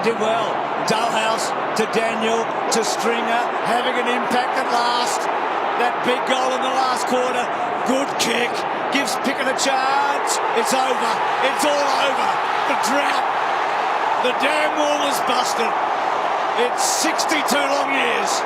Orion did well. Dalhouse to Daniel to Stringer, having an impact at last. That big goal in the last quarter. Good kick. Gives Pickett a chance. It's over. It's all over. The drought. The damn wall is busted. It's 62 long years.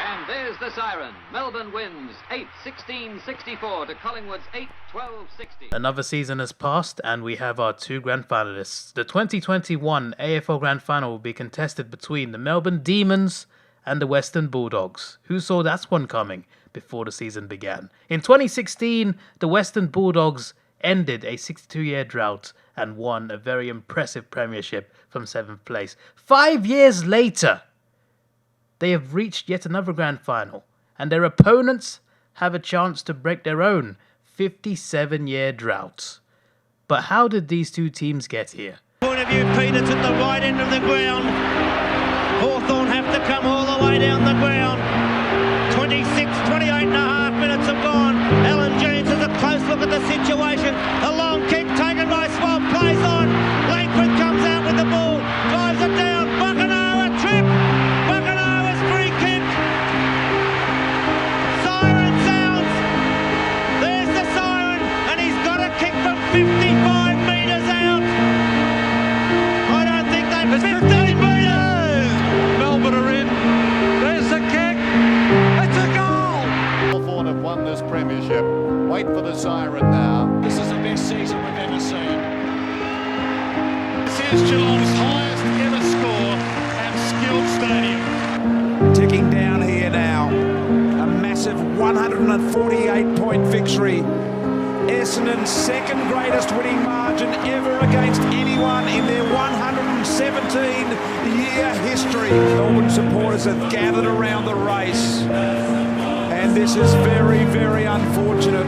And there's the siren. Melbourne wins 8-16-64 to Collingwood's 8-12-60. Another season has passed and we have our two grand finalists. The 2021 AFL Grand Final will be contested between the Melbourne Demons and the Western Bulldogs. Who saw that one coming before the season began? In 2016, the Western Bulldogs ended a 62-year drought and won a very impressive premiership from 7th place. 5 years later, they have reached yet another grand final, and their opponents have a chance to break their own 57-year drought. But how did these two teams get here? Point of view, Peter, it's at the right end of the ground. Hawthorn have to come all the way down the ground. 28 and a half minutes have gone. Alan James has a close look at the situation. A long kick taken by Swab, plays on. Langford comes out with the ball, drives it down. Buckenau a trip. Buckenau's free kick. Siren sounds. There's the siren, and he's got a kick from 55 metres out. I don't think they've 15 metres. Melbourne are in. There's the kick. It's a goal. Hawthorn have won this premiership. Wait for the siren now. This is the best season we've ever seen. This is Geelong's highest ever score and skilled stadium. Ticking down here now. A massive 148-point victory. Essendon's second greatest winning margin ever against anyone in their 117-year history. Melbourne supporters have gathered around the race. And this is very, very unfortunate.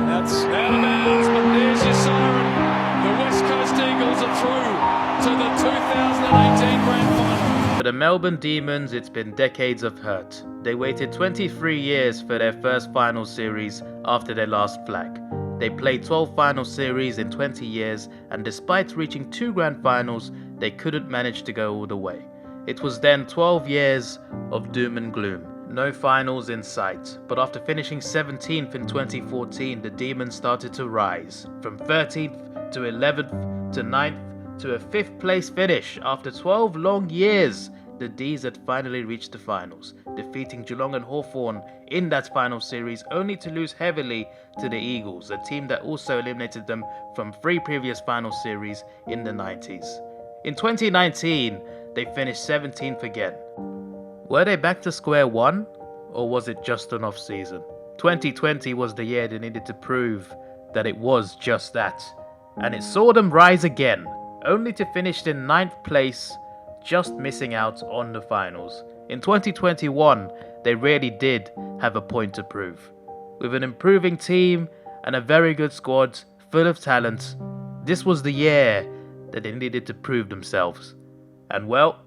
That's out of bounds, but there's your siren. The West Coast Eagles are through to the 2018 Grand Final. For the Melbourne Demons, it's been decades of hurt. They waited 23 years for their first final series after their last flag. They played 12 final series in 20 years, and despite reaching 2 grand finals, they couldn't manage to go all the way. It was then 12 years of doom and gloom. No finals in sight, but after finishing 17th in 2014, the Demons started to rise. From 13th to 11th to 9th to a 5th place finish. After 12 long years, the D's had finally reached the finals, defeating Geelong and Hawthorn in that final series, only to lose heavily to the Eagles, a team that also eliminated them from 3 previous final series in the 90s. In 2019, they finished 17th again. Were they back to square one, or was it just an off-season? 2020 was the year they needed to prove that it was just that, and it saw them rise again, only to finish in 9th place, just missing out on the finals. In 2021, they really did have a point to prove. With an improving team and a very good squad full of talent, this was the year that they needed to prove themselves. And well,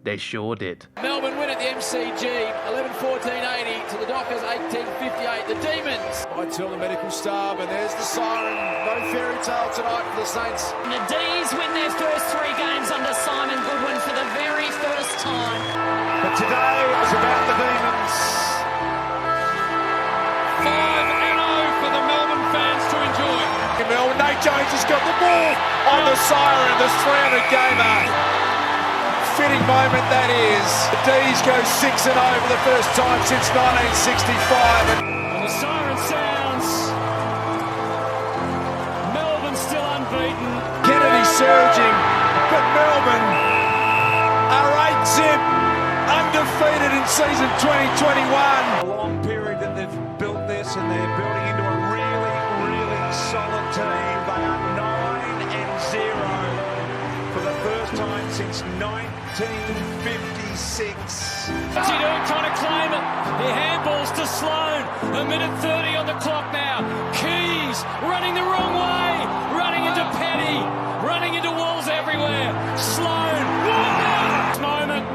they sure did. Melbourne win at the MCG, 11-14-80 to the Dockers, 18-58. The Demons. I tell the medical staff, and there's the siren. No fairy tale tonight for the Saints. The D's win their first 3 games under Simon Goodwin for the very first time. But today was about the Demons. 5-0 for the Melbourne fans to enjoy. Melbourne, Nate Jones has got the ball on the siren. The 300 gamer. Fitting moment that is. The D's go 6-0 for the first time since 1965. And the siren sounds. Melbourne still unbeaten. Kennedy surging, but Melbourne are 8-zip, undefeated in season 2021. A long period that they've built this, and they're building into a really, really solid team. They are 9-0 for the first time since 1956. Trying to claim it. The handballs to Sloan. 1:30 on the clock now. Keys running the wrong way. Running into Petty. Running into walls everywhere. Sloan. Moment.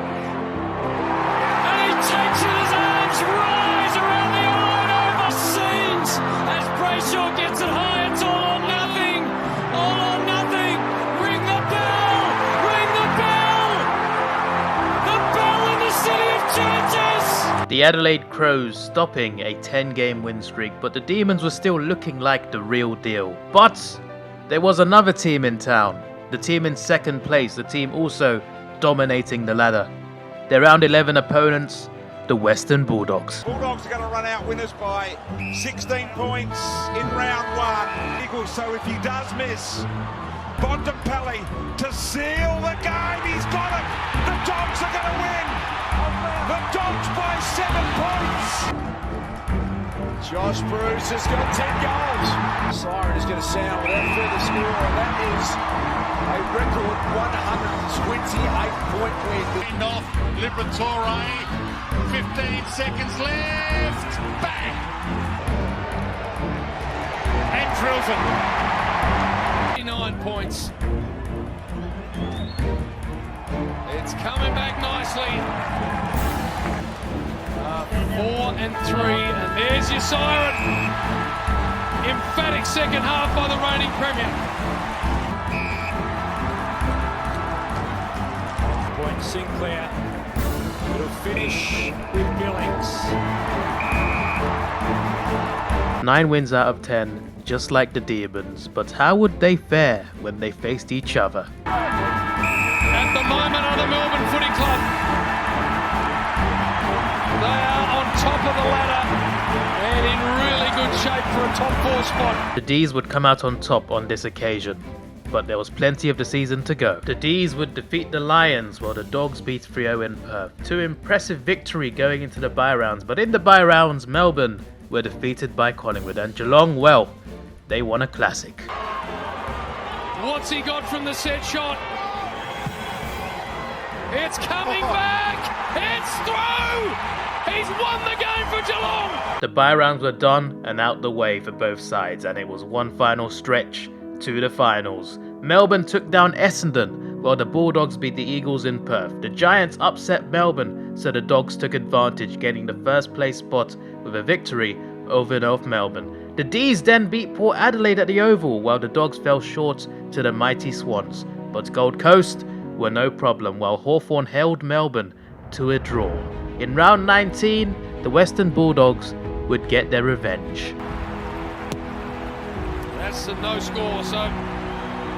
And he takes it, his arms rise around the all-over scenes as Brayshaw gets it high. It's all or nothing. All or nothing. Ring the bell. The Adelaide Crows stopping a 10-game win streak, but the Demons were still looking like the real deal. But there was another team in town, the team in second place, the team also dominating the ladder. Their round 11 opponents, the Western Bulldogs. Bulldogs are going to run out winners by 16 points in round 1. Eagles, so if he does miss, Bontempelli to seal the game. He's got it. The Dogs are going to win. The Dogs by 7 points. Josh Bruce has got 10 goals. Siren is going to sound without further score, and that is a record 128-point win. Off Liberatore, 15 seconds left. Bang! And drills it. 9 points. It's coming back nicely. 4 and 3, and there's your siren. Emphatic second half by the reigning premier. Point Sinclair. It'll finish with Billings. 9 wins out of 10, just like the Demons, but how would they fare when they faced each other? At the moment are the Melbourne Footy Club. They are on top of the ladder and in really good shape for a top 4 spot. The D's would come out on top on this occasion, but there was plenty of the season to go. The D's would defeat the Lions while the Dogs beat Freo in Perth. 2 impressive victory going into the bye rounds, but in the bye rounds Melbourne were defeated by Collingwood, and Geelong, well, they won a classic. What's he got from the set shot? It's coming back! It's through! He's won the game for Geelong! The bye rounds were done and out the way for both sides, and it was one final stretch to the finals. Melbourne took down Essendon while the Bulldogs beat the Eagles in Perth. The Giants upset Melbourne, so the Dogs took advantage, getting the first place spot with a victory over North Melbourne. The D's then beat Port Adelaide at the Oval, while the Dogs fell short to the mighty Swans. But Gold Coast were no problem, while Hawthorn held Melbourne to a draw. In round 19, the Western Bulldogs would get their revenge. That's a no score, so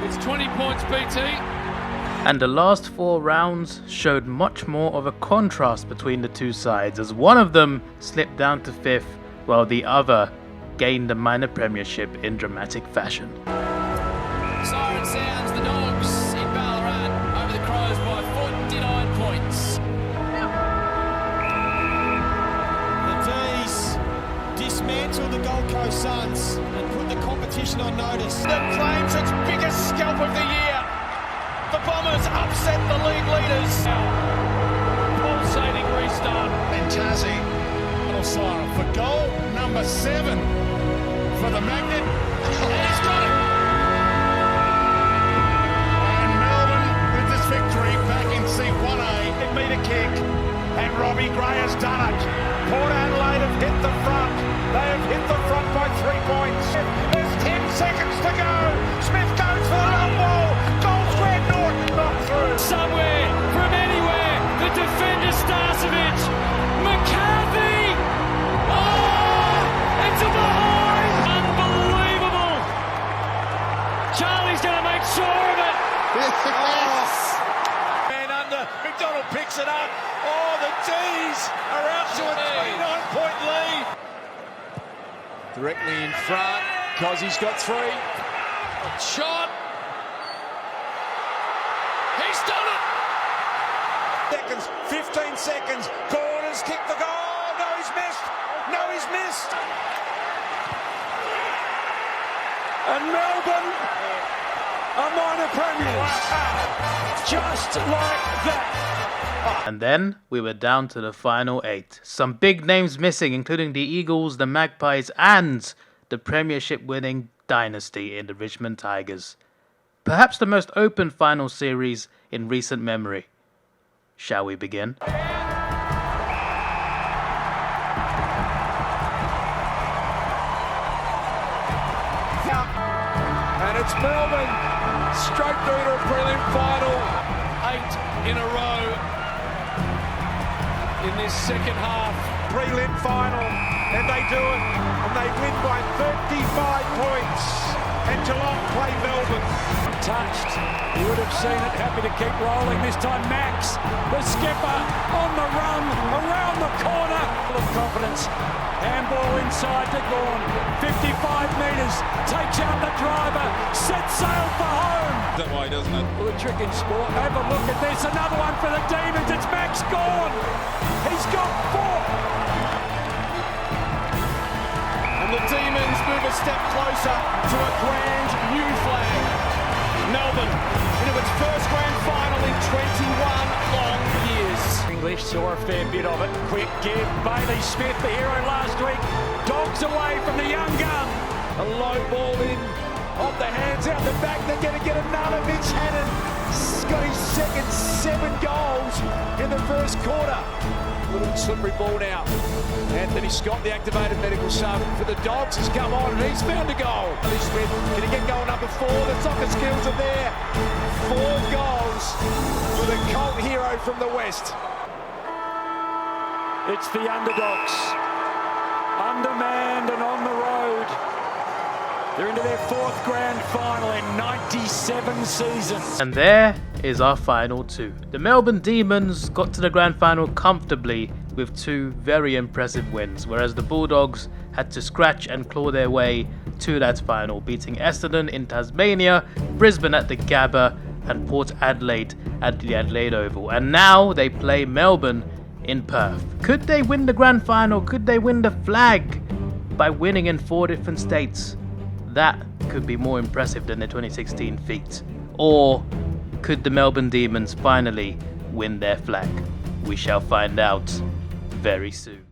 it's 20 points BT. And the last 4 rounds showed much more of a contrast between the two sides, as one of them slipped down to 5th, while the other gained a minor premiership in dramatic fashion. Siren sounds, the Dogs in Ballarat over the Crows by 49 points. The D's dismantled the Gold Coast Suns and put the competition on notice. That claims its biggest scalp of the year. The Bombers upset the league leaders. Pulsating restart. Bentazzi, little siren for goal number 7 for the Magnet. And he's got it. And Melbourne with this victory back in C1A. 8-metre kick, and Robbie Gray has done it. Port Adelaide have hit the front. They have hit the front by 3 points. There's 10 seconds to go. Smith goes for the long ball. Goal square, Norton not through. Somewhere, from anywhere, the defender Starcevic. McCarthy! Oh! It's a behind! Unbelievable! Charlie's going to make sure of it. Man under, McDonald picks it up. Oh, the D's are out to a 29-point lead. Directly in front, Cozzie's got 3. Shot. He's done it. Seconds, 15 seconds. Corners kick the goal. No, he's missed. No, he's missed. And Melbourne are minor premiers. Just like that. And then we were down to the final 8. Some big names missing, including the Eagles, the Magpies, and the premiership winning dynasty in the Richmond Tigers. Perhaps the most open final series in recent memory. Shall we begin? And it's Melbourne straight through to a prelim final. 8 in a row in this second half. prelim final, and they do it, and they win by 35 points, and Geelong play Melbourne. Touched, you would have seen it, happy to keep rolling, this time Max, the skipper, on the run, around the corner, full of confidence, handball inside to Gawn, 55 metres, takes out the driver, sets sail for home. That way, doesn't it? Well, a trick in sport, have a look at this, another one for the Demons, it's Max Gawn, he's got 4. And the Demons move a step closer to a grand new flag. Melbourne into its first grand final in 21 long years. English saw a fair bit of it. Quick give, Bailey Smith, the hero last week. Dogs away from the young gun. A low ball in, off the hands, out the back. They're going to get another. Mitch Hannon got his second 7 goals in the first quarter. Little slippery ball now. Anthony Scott, the activated medical sub for the Dogs, has come on and he's found a goal. Bailey Smith, can he get goal number 4? The soccer skills are there. 4 goals for the cult hero from the West. It's the underdogs, undermanned and on the road. They're into their 4th grand final in 97 seasons. And there is our final 2. The Melbourne Demons got to the grand final comfortably with 2 very impressive wins, whereas the Bulldogs had to scratch and claw their way to that final, beating Essendon in Tasmania, Brisbane at the Gabba, and Port Adelaide at the Adelaide Oval. And now they play Melbourne in Perth. Could they win the grand final? Could they win the flag by winning in 4 different states? That could be more impressive than the 2016 feat. Or could the Melbourne Demons finally win their flag? We shall find out very soon.